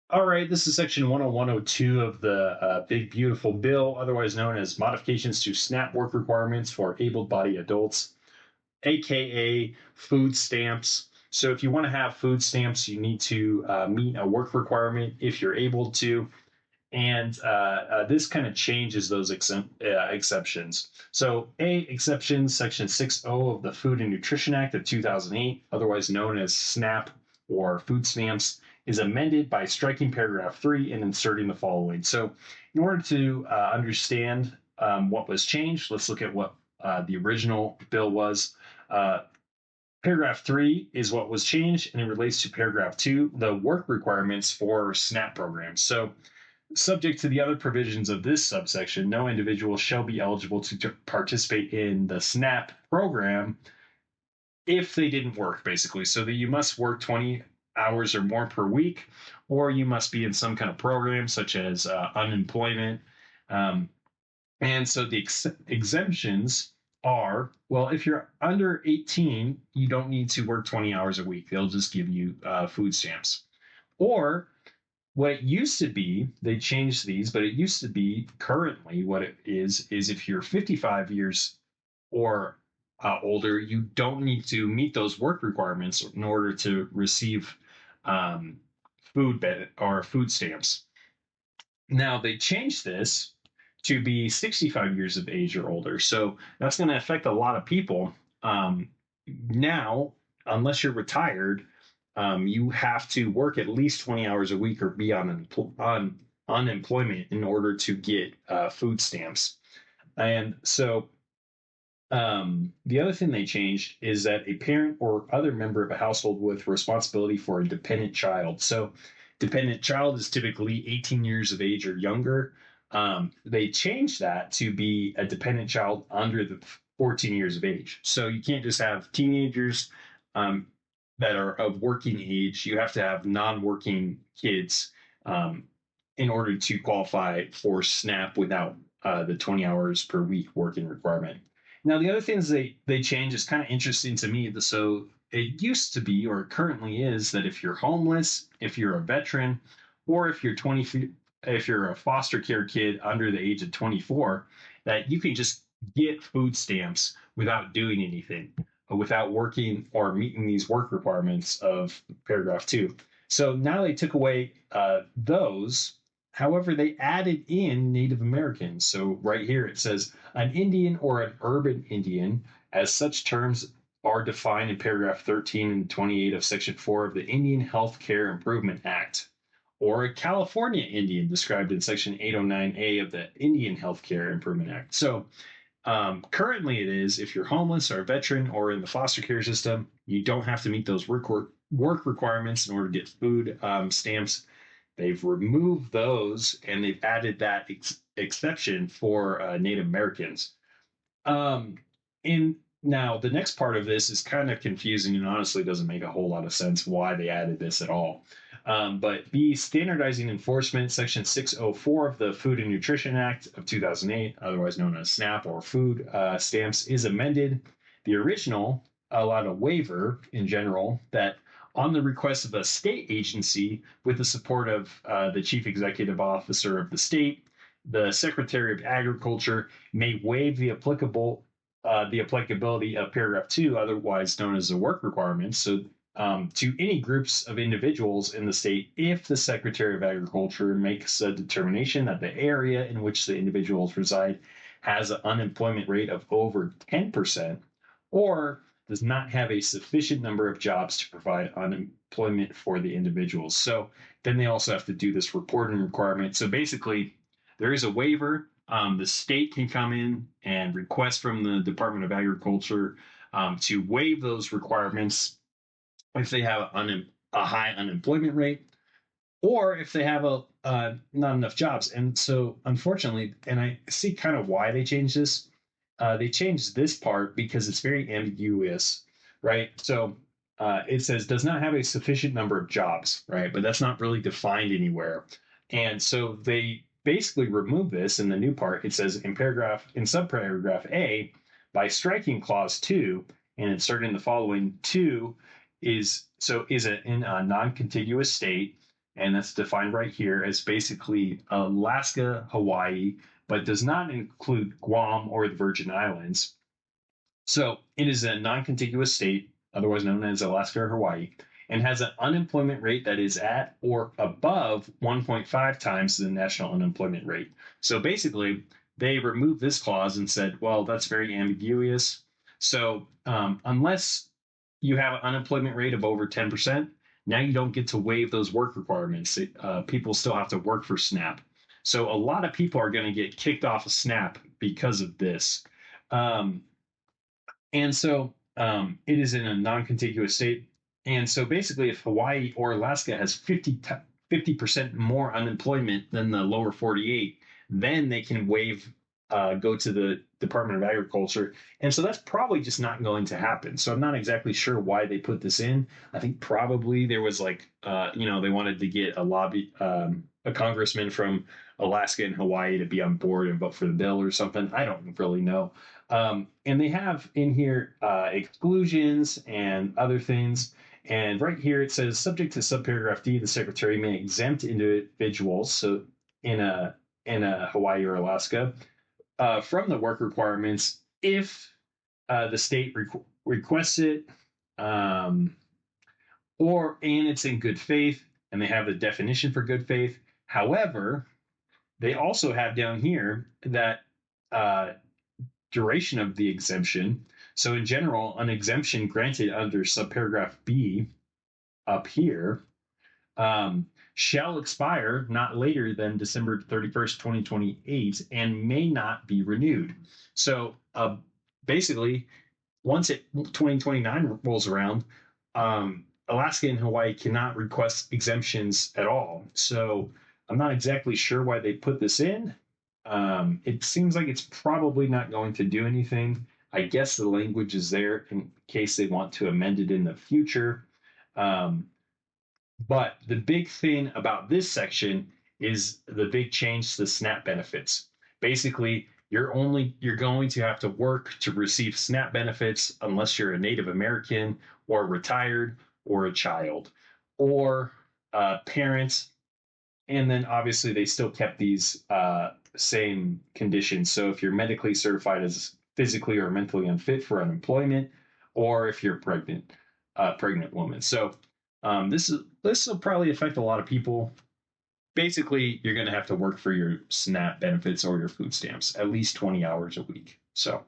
All right, this is section 10102 of the Big Beautiful Bill, otherwise known as Modifications to SNAP Work Requirements for Able-Bodied Adults, aka food stamps. So, if you want to have food stamps, you need to meet a work requirement if you're able to. And this kind of changes those exceptions. So, A, exceptions, section 60 of the Food and Nutrition Act of 2008, otherwise known as SNAP or food stamps, is amended by striking paragraph 3 and inserting the following. So, in order to understand what was changed, let's look at what the original bill was. Uh, Paragraph 3 is what was changed, and it relates to paragraph 2, the work requirements for SNAP programs. So, subject to the other provisions of this subsection, no individual shall be eligible to participate in the SNAP program if they didn't work, basically. So that you must work 20 hours or more per week, or you must be in some kind of program such as unemployment. Um, and so the exemptions are, well, if you're under 18, you don't need to work 20 hours a week. They'll just give you food stamps. Or what it used to be, they changed these, but it used to be currently what it is if you're 55 years or older, you don't need to meet those work requirements in order to receive um, food stamps. Now they changed this to be 65 years of age or older, so that's going to affect a lot of people. Now, unless you're retired, you have to work at least 20 hours a week or be on unemployment in order to get food stamps. And so the other thing they changed is that a parent or other member of a household with responsibility for a dependent child. So, dependent child is typically 18 years of age or younger. They changed that to be a dependent child under the 14 years of age. So, you can't just have teenagers um, that are of working age. You have to have non working kids um, in order to qualify for SNAP without the 20 hours per week working requirement. Now, the other things they change is kind of interesting to me. So it used to be, or currently is, that if you're homeless, if you're a veteran, or if you're a foster care kid under the age of 24, that you can just get food stamps without doing anything, without working or meeting these work requirements of paragraph 2. So now they took away those. However, they added in Native Americans. So right here it says an Indian or an urban Indian, as such terms are defined in paragraph 13 and 28 of section 4 of the Indian Health Care Improvement Act, or a California Indian described in section 809A of the Indian Health Care Improvement Act. So currently it is if you're homeless or a veteran or in the foster care system, you don't have to meet those work requirements in order to get food stamps. They've removed those and they've added that exception for Native Americans. In now, the next part of this is kind of confusing and honestly doesn't make a whole lot of sense why they added this at all. But B, standardizing enforcement, section 604 of the Food and Nutrition Act of 2008, otherwise known as SNAP or food stamps, is amended. The original allowed a waiver in general that on the request of a state agency with the support of the chief executive officer of the state, the Secretary of Agriculture may waive the applicability of paragraph 2, otherwise known as the work requirements, so to any groups of individuals in the state if the Secretary of Agriculture makes a determination that the area in which the individuals reside has an unemployment rate of over 10% or does not have a sufficient number of jobs to provide unemployment for the individuals. So then they also have to do this reporting requirement. So basically, there is a waiver. The state can come in and request from the Department of Agriculture to waive those requirements if they have a high unemployment rate or if they have not enough jobs. And so, unfortunately, and I see kind of why they changed this. They changed this part because it's very ambiguous, right? So it says does not have a sufficient number of jobs, right? But that's not really defined anywhere. And so they basically remove this in the new part. It says in subparagraph A, by striking clause 2 and inserting the following 2 is in a non-contiguous state and that's defined right here as basically Alaska, Hawaii, but does not include Guam or the Virgin Islands. So it is a non contiguous state, otherwise known as Alaska or Hawaii, and has an unemployment rate that is at or above 1.5 times the national unemployment rate. So basically, they removed this clause and said, well, that's very ambiguous. So unless you have an unemployment rate of over 10%, now you don't get to waive those work requirements. People still have to work for SNAP. So a lot of people are going to get kicked off of SNAP because of this. Um, and so it is in a non contiguous state. And so basically, if Hawaii or Alaska has 50% more unemployment than the lower 48, then they can go to the Department of Agriculture. And so that's probably just not going to happen. So I'm not exactly sure why they put this in. I think probably there was like, they wanted to get a congressman from Alaska and Hawaii to be on board and vote for the bill or something. I don't really know. And they have in here exclusions and other things. And right here it says, subject to subparagraph D, the secretary may exempt individuals, so in a Hawaii or Alaska, from the work requirements if the state requests it, um, and it's in good faith, and they have the definition for good faith. However, they also have down here that duration of the exemption. So, in general, an exemption granted under subparagraph B up here shall expire not later than December 31st, 2028, and may not be renewed. So, basically, once 2029 rolls around, Alaska and Hawaii cannot request exemptions at all. So, I'm not exactly sure why they put this in. It seems like it's probably not going to do anything. I guess the language is there in case they want to amend it in the future. Um, but the big thing about this section is the big change to the SNAP benefits. Basically, you're going to have to work to receive SNAP benefits unless you're a Native American or retired or a child or parents. And then obviously they still kept these same conditions. So if you're medically certified as physically or mentally unfit for unemployment, or if you're pregnant woman. So this will probably affect a lot of people. Basically, you're going to have to work for your SNAP benefits or your food stamps at least 20 hours a week. So